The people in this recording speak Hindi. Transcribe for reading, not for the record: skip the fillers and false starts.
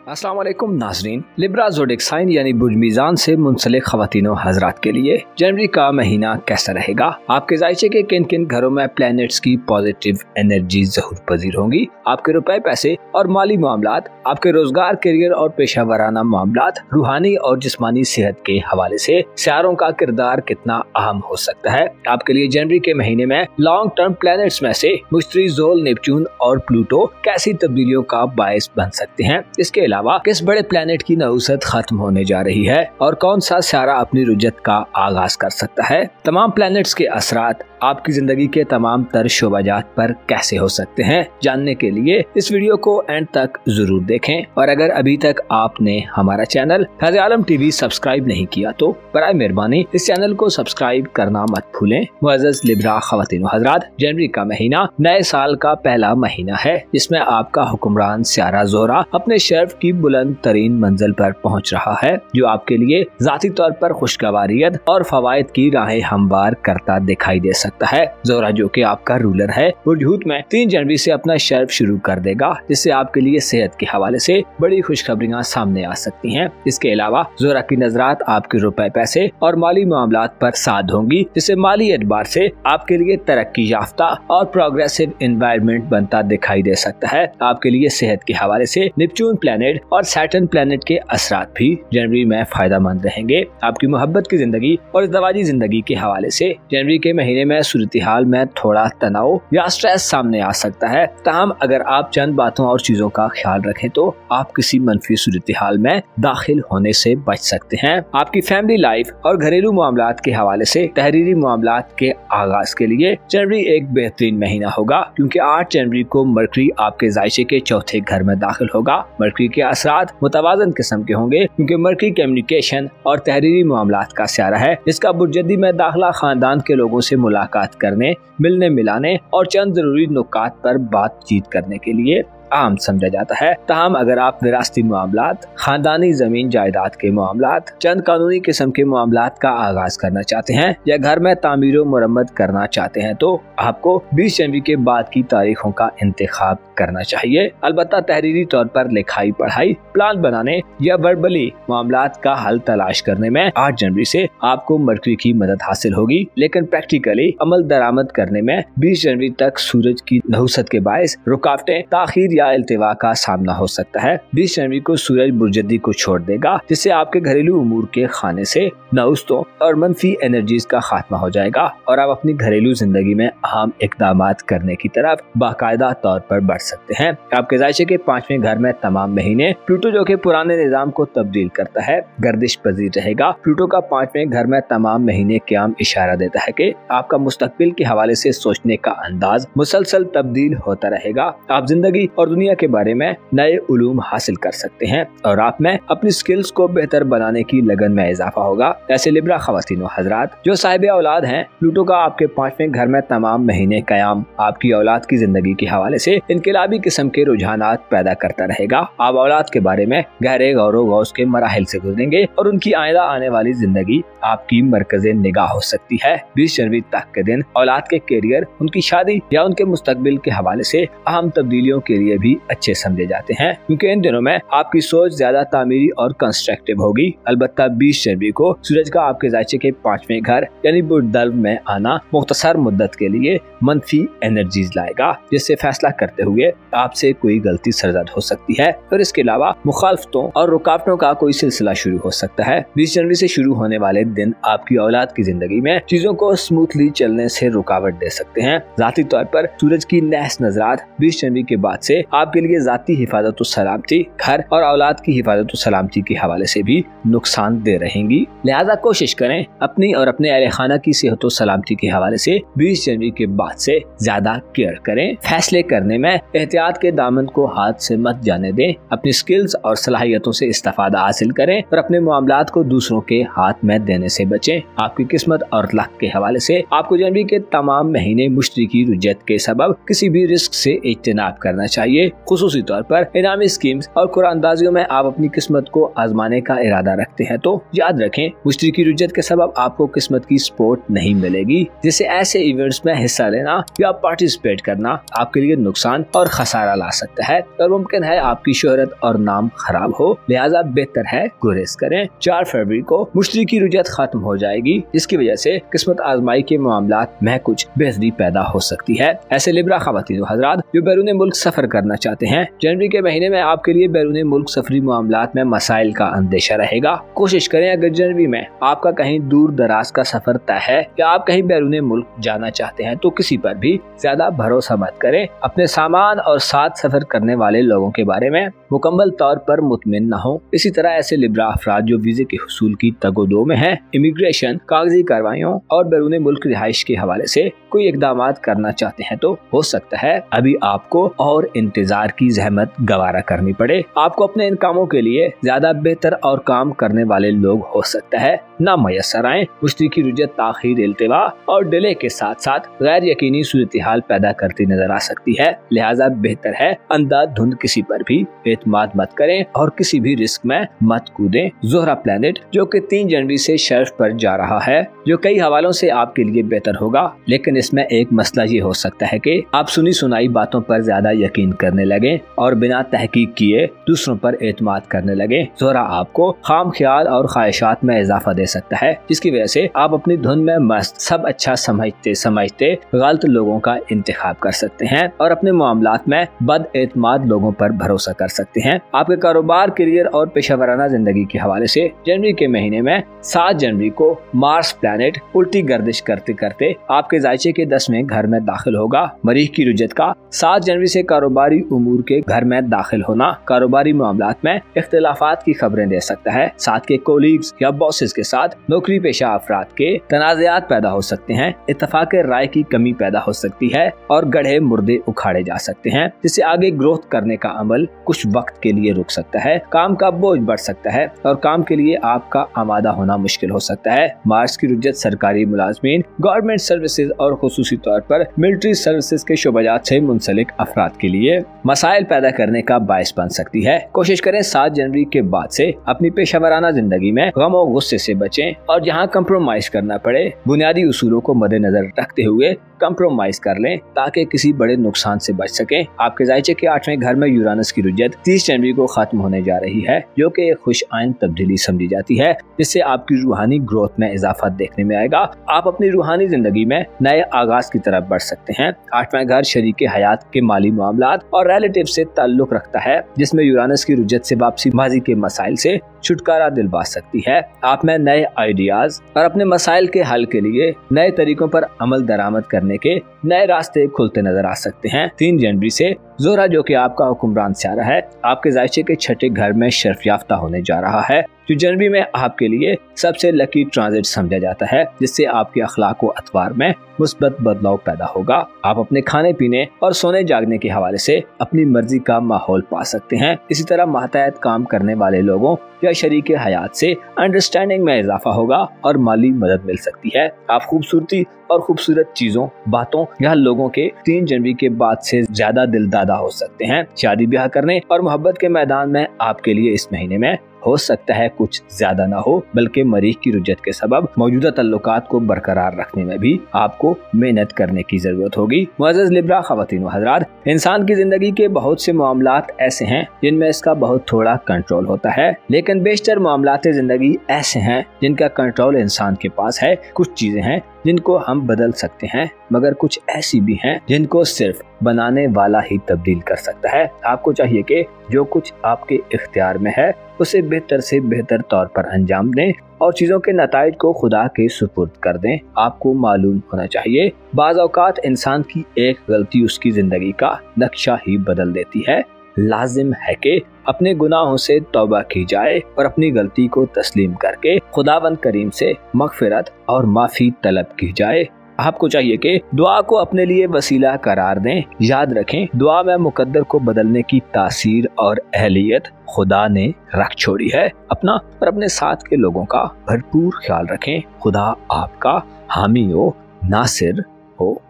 अस्सलाम वालेकुम नाज़रीन। लिब्रा ज़ोडिक साइन यानी बुर्ज मीज़ान से मुंसलिक ख़वातीनो हज़रात के लिए जनवरी का महीना कैसा रहेगा? आपके ज़ायचे के किन किन घरों में प्लैनेट्स की पॉजिटिव एनर्जी ज़हूर पजीर होंगी? आपके रुपए पैसे और माली मामलात, आपके रोजगार, करियर और पेशा वराना मामलात, रूहानी और जिस्मानी सेहत के हवाले से सियारों का किरदार कितना अहम हो सकता है? आपके लिए जनवरी के महीने में लॉन्ग टर्म प्लैनेट्स में से मुश्तरी, ज़ोल, नेपच्यून और प्लूटो कैसी तब्दीलियों का बायस बन सकते हैं? इसके अलावा किस बड़े प्लेनेट की नहुसत खत्म होने जा रही है और कौन सा सियारा अपनी रुजत का आगाज कर सकता है? तमाम प्लैनेट्स के असरात आपकी जिंदगी के तमाम तर शोबाजात पर कैसे हो सकते हैं? जानने के लिए इस वीडियो को एंड तक जरूर देखें और अगर अभी तक आपने हमारा चैनल फैज़ आलम टीवी सब्सक्राइब नहीं किया तो बराए मेहरबानी इस चैनल को सब्सक्राइब करना मत भूलें। मुअज़्ज़ज़ लिब्रा ख़वातीन हज़रात, जनवरी का महीना नए साल का पहला महीना है जिसमें आपका हुक्मरान सियारा ज़ोहरा अपने शर्फ की बुलंद तरीन मंजिल पर पहुंच रहा है, जो आपके लिए जाती तौर पर खुशगवारियत और फवायद की राहें हमवार करता दिखाई दे सकता है। ज़ोहरा जो कि आपका रूलर है, बुर्ज हूत में 3 जनवरी से अपना शर्फ शुरू कर देगा, जिससे आपके लिए सेहत के हवाले से बड़ी खुशखबरियां सामने आ सकती हैं। इसके अलावा ज़ोहरा की नजरात आपके रुपए पैसे और माली मामलात पर साध होंगी, जिससे माली एतबार से आपके लिए तरक्की याफ्ता और प्रोग्रेसिव एनवायरनमेंट बनता दिखाई दे सकता है। आपके लिए सेहत के हवाले से नेपच्यून प्लैनेट और सैटर्न प्लैनेट के असरात भी जनवरी में फायदा मंद रहेंगे। आपकी मोहब्बत की जिंदगी और इज़्दवाजी जिंदगी के हवाले से जनवरी के महीने में सूरत हाल में थोड़ा तनाव या स्ट्रेस सामने आ सकता है। ताहम अगर आप चंद बातों और चीजों का ख्याल रखें तो आप किसी मनफी सूरत हाल में दाखिल होने से बच सकते हैं। आपकी फैमिली लाइफ और घरेलू मामलात के हवाले से तहरीरी मामलात के आगाज के लिए जनवरी एक बेहतरीन महीना होगा, क्योंकि 8 जनवरी को मरकरी आपके जायचे के चौथे घर में दाखिल होगा। मरकरी के असरात मुतवाज़न किस्म के होंगे, क्योंकि मरकरी कम्युनिकेशन और तहरीरी मामलात का सियारा है, जिसका बुर्जदी में दाखिला खानदान के लोगों से मुलाकात करने, मिलने मिलाने और चंद जरूरी नुकात पर बातचीत करने के लिए आम समझा जाता है। ताहम अगर आप विरासती मामलात, खानदानी जमीन जायदाद के मामलात, चंद कानूनी किस्म के मामलात का आगाज करना चाहते हैं या घर में तामीर व मुरम्मत करना चाहते हैं तो आपको 20 जनवरी के बाद की तारीखों का इंतखाब करना चाहिए। अलबत्ता तहरीरी तौर पर लिखाई पढ़ाई, प्लान बनाने या वर्बली मामलात का हल तलाश करने में 8 जनवरी से आपको मरकरी की मदद हासिल होगी, लेकिन प्रैक्टिकली अमल दरामद करने में 20 जनवरी तक सूरज की नहुसत के बायस रुकावटें, ताखीर या इल्तिवा का सामना हो सकता है। 20 जनवरी को सूरज बुर्जदी को छोड़ देगा, जिससे आपके घरेलू उमूर के खाने से नहुस्तों और मनफी एनर्जीज का खात्मा हो जाएगा और आप अपनी घरेलू जिंदगी में अहम इक़दामात करने की तरफ बाकायदा तौर पर बढ़ सकते हैं। आपके जायचे के 5वें घर में तमाम महीने प्लूटो जो कि पुराने निजाम को तब्दील करता है, गर्दिश पजीर रहेगा। प्लूटो का 5वें घर में तमाम महीने क़याम इशारा देता है कि आपका मुस्तकबिल के हवाले से सोचने का अंदाज मुसलसल तब्दील होता रहेगा। आप जिंदगी और दुनिया के बारे में नए उलूम हासिल कर सकते हैं और आप में अपनी स्किल्स को बेहतर बनाने की लगन में इजाफा होगा। ऐसे लिब्रा ख़वातीनो हज़रात जो साहिब औलाद हैं, प्लूटो का आपके 5वें घर में तमाम महीने क़याम आपकी औलाद की जिंदगी के हवाले से इनकलाबी किस्म के रुझानात पैदा करता रहेगा। आप औलाद के बारे में गहरे गौरो गौस के मराहिल से गुजरेंगे और उनकी आइंदा आने वाली जिंदगी आपकी मरकज़े निगाह हो सकती है। 20 जनवरी तक के दिन औलाद के करियर, उनकी शादी या उनके मुस्तकबिल के हवाले से अहम तब्दीलियों के लिए भी अच्छे समझे जाते हैं, क्योंकि इन दिनों में आपकी सोच ज्यादा तामीरी और कंस्ट्रक्टिव होगी। अलबत्ता 20 जनवरी को सूरज का आपके जायचे के 5वें घर यानी बुर्ज में आना मुख्तसर मुद्दत के लिए मनफी एनर्जीज लाएगा, जिससे फैसला करते हुए आपसे कोई गलती सरजद हो सकती है और इसके अलावा मुखालफतों और रुकावटों का कोई सिलसिला शुरू हो सकता है। 20 जनवरी से शुरू होने वाले दिन आपकी औलाद की जिंदगी में चीजों को स्मूथली चलने से रुकावट दे सकते हैं। जाती तौर पर सूरज की नहस नजरात 20 जनवरी के बाद से आपके लिए जाती हिफाजत और सलामती, घर और औलाद की हिफाजत और सलामती के हवाले से भी नुकसान दे रहेंगी। लिहाजा कोशिश करें अपनी और अपने अहले खाना की सेहत और सलामती के हवाले से 20 जनवरी के बाद से ज्यादा केयर करें। फैसले करने में एहतियात के दामन को हाथ से मत जाने दें। अपनी स्किल्स और सलाहियतों से इस्तेफादा हासिल करें और अपने मामलात को दूसरों के हाथ में देने से बचें। आपकी किस्मत और लक के हवाले से आपको जनवरी के तमाम महीने मुश्तरी की रुजत के सबब किसी भी रिस्क से इज्तनाब करना चाहिए। खुसूसी तौर पर इनामी स्कीम्स और कुरानंदाजियों में आप अपनी किस्मत को आजमाने का इरादा रखते हैं तो याद रखें, मुश्तरी की रुजत के सबब आपको किस्मत की सपोर्ट नहीं मिलेगी, जिससे ऐसे इवेंट्स में हिस्सा लेना लेना या पार्टिसिपेट करना आपके लिए नुकसान और खसारा ला सकता है और मुमकिन है आपकी शोहरत और नाम खराब हो, लिहाजा बेहतर है गुरेज करें। 4 फरवरी को मुश्तरी की रुजत खत्म हो जाएगी, जिसकी वजह से किस्मत आजमाई के मामलात में कुछ बेहतरी पैदा हो सकती है। ऐसे लिब्रा ख़वातीन व हज़रात जो बैरून मुल्क सफर करना चाहते हैं, जनवरी के महीने में आपके लिए बैरून मुल्क सफरी मामलात में मसाइल का अंदेशा रहेगा। कोशिश करें अगर जनवरी में आपका कहीं दूर दराज का सफर तय है या आप कहीं बैरून मुल्क जाना चाहते हैं तो किसी पर भी ज्यादा भरोसा मत करें। अपने सामान और साथ सफर करने वाले लोगों के बारे में मुकम्मल तौर पर मुतमिन न हो। इसी तरह ऐसे लिब्रा अफराद जो वीजे के हुसूल की तगोदो में हैं, इमिग्रेशन, कागजी कार्रवाइयों और बैरून मुल्क रिहाइश के हवाले से कोई इकदाम करना चाहते हैं तो हो सकता है अभी आपको और इंतजार की जहमत गवारा करनी पड़े। आपको अपने इन कामों के लिए ज्यादा बेहतर और काम करने वाले लोग हो सकता है ना मयसर आए। मुश्तरी की रुजत ताखीर, इल्तिवा और डिले के साथ साथ गैर यकीनी सूरत हाल पैदा करती नजर आ सकती है, लिहाजा बेहतर है अंधाधुंध किसी पर भी एतमाद मत करें और किसी भी रिस्क में मत कूदें। ज़ोहरा प्लैनेट जो कि 3 जनवरी से शर्फ पर जा रहा है, जो कई हवालों से आपके लिए बेहतर होगा, लेकिन इसमें एक मसला ये हो सकता है कि आप सुनी सुनाई बातों पर ज्यादा यकीन करने लगे और बिना तहकीक किए दूसरों पर एतमाद करने लगे। ज़ोहरा आपको खाम ख्याल और ख्वाहिशात में इजाफा दे सकता है, जिसकी वजह से आप अपनी धुन में मस्त सब अच्छा समझते गलत लोगों का इंतखाब कर सकते हैं और अपने मामलात में बद एतमाद लोगों पर भरोसा कर सकते हैं। आपके कारोबार, करियर और पेशेवराना जिंदगी के हवाले से जनवरी के महीने में 7 जनवरी को मार्स प्लैनेट उल्टी गर्दिश करते करते आपके जायचे के 10वें घर में दाखिल होगा। मरीख की रुजत का 7 जनवरी से कारोबारी उमूर के घर में दाखिल होना कारोबारी मामलात में इख्तिलाफात की खबरें दे सकता है। साथ के कोलीग्स या बॉसेस के साथ नौकरी पेशा अफराद के तनाज़ात पैदा हो सकते हैं, इत्तफाक राय की कमी पैदा हो सकती है और गढ़े मुर्दे उखाड़े जा सकते हैं, जिससे आगे ग्रोथ करने का अमल कुछ वक्त के लिए रुक सकता है। काम का बोझ बढ़ सकता है और काम के लिए आपका आमादा होना मुश्किल हो सकता है। मार्च की रुजत सरकारी मुलाजमीन, गवर्नमेंट सर्विसेज और खुसूसी तौर पर मिलिट्री सर्विसेज के शोबाजात से मुंसलिक अफराद के लिए मसाइल पैदा करने का बायस बन सकती है। कोशिश करें 7 जनवरी के बाद से अपनी पेशेवराना जिंदगी में गम और गुस्से से बचें और जहां कंप्रोमाइज करना पड़े बुनियादी उसूलों को मद्देनजर रखते हुए कंप्रोमाइज कर लें ताकि किसी बड़े नुकसान से बच सकें। आपके जायचे के 8वें घर में यूरानस की रुजत 30 जनवरी को खत्म होने जा रही है, जो कि एक खुश आइन तब्दीली समझी जाती है, जिससे आपकी रूहानी ग्रोथ में इजाफा देखने में आएगा। आप अपनी रूहानी जिंदगी में नए आगाज की तरफ बढ़ सकते हैं। 8वां घर शरीके हयात के माली मामलात और रिलेटिव से ताल्लुक रखता है, जिसमें यूरानस की रुजत से वापसी माजी के मसाइल से छुटकारा दिलवा सकती है। आप में नए आइडियाज और अपने मसाइल के हल के लिए नए तरीकों पर अमल दरामद करने के नए रास्ते खुलते नजर आ सकते हैं। 3 जनवरी से ज़ोहरा जो कि आपका हुक्मरान सियारा है, आपके जायचे के 6ठे घर में शर्फ याफ्ता होने जा रहा है, जो जनवरी में आपके लिए सबसे लकी ट्रांजिट समझा जाता है, जिससे आपके अखलाक व अतवार में मुस्बत बदलाव पैदा होगा। आप अपने खाने पीने और सोने जागने के हवाले से अपनी मर्जी का माहौल पा सकते हैं। इसी तरह मातहत काम करने वाले लोगों या शरीके हयात से अंडरस्टैंडिंग में इजाफा होगा और माली मदद मिल सकती है। आप खूबसूरती और खूबसूरत चीजों, बातों या लोगों के 3 जनवरी के बाद से ज्यादा दिलदादा हो सकते हैं। शादी ब्याह करने और मोहब्बत के मैदान में आपके लिए इस महीने में हो सकता है कुछ ज्यादा ना हो, बल्कि मरीख की रुजत के सबब मौजूदा तल्लुकात को बरकरार रखने में भी आपको मेहनत करने की जरूरत होगी। मुअज़्ज़ज़ लिब्रा ख़वातीन व हज़रात, इंसान की जिंदगी के बहुत से मामलात ऐसे हैं जिनमें इसका बहुत थोड़ा कंट्रोल होता है, लेकिन बेशतर मामलात जिंदगी ऐसे हैं जिनका कंट्रोल इंसान के पास है। कुछ चीजें हैं जिनको हम बदल सकते हैं, मगर कुछ ऐसी भी हैं जिनको सिर्फ बनाने वाला ही तब्दील कर सकता है। आपको चाहिए कि जो कुछ आपके इख्तियार में है उसे बेहतर से बेहतर तौर पर अंजाम दें और चीजों के नताइज को खुदा के सुपुर्द कर दें। आपको मालूम होना चाहिए बाज़ औक़ात इंसान की एक गलती उसकी जिंदगी का नक्शा ही बदल देती है। लाजिम है कि अपने गुनाहों से तौबा की जाए और अपनी गलती को तस्लीम करके खुदावंद करीम से मगफिरत और माफी तलब की जाए। आपको चाहिए कि दुआ को अपने लिए वसीला करार दें। याद रखें, दुआ में मुकद्दर को बदलने की तासीर और अहलियत खुदा ने रख छोड़ी है। अपना और अपने साथ के लोगों का भरपूर ख्याल रखें। खुदा आपका हामी हो, नासिर हो।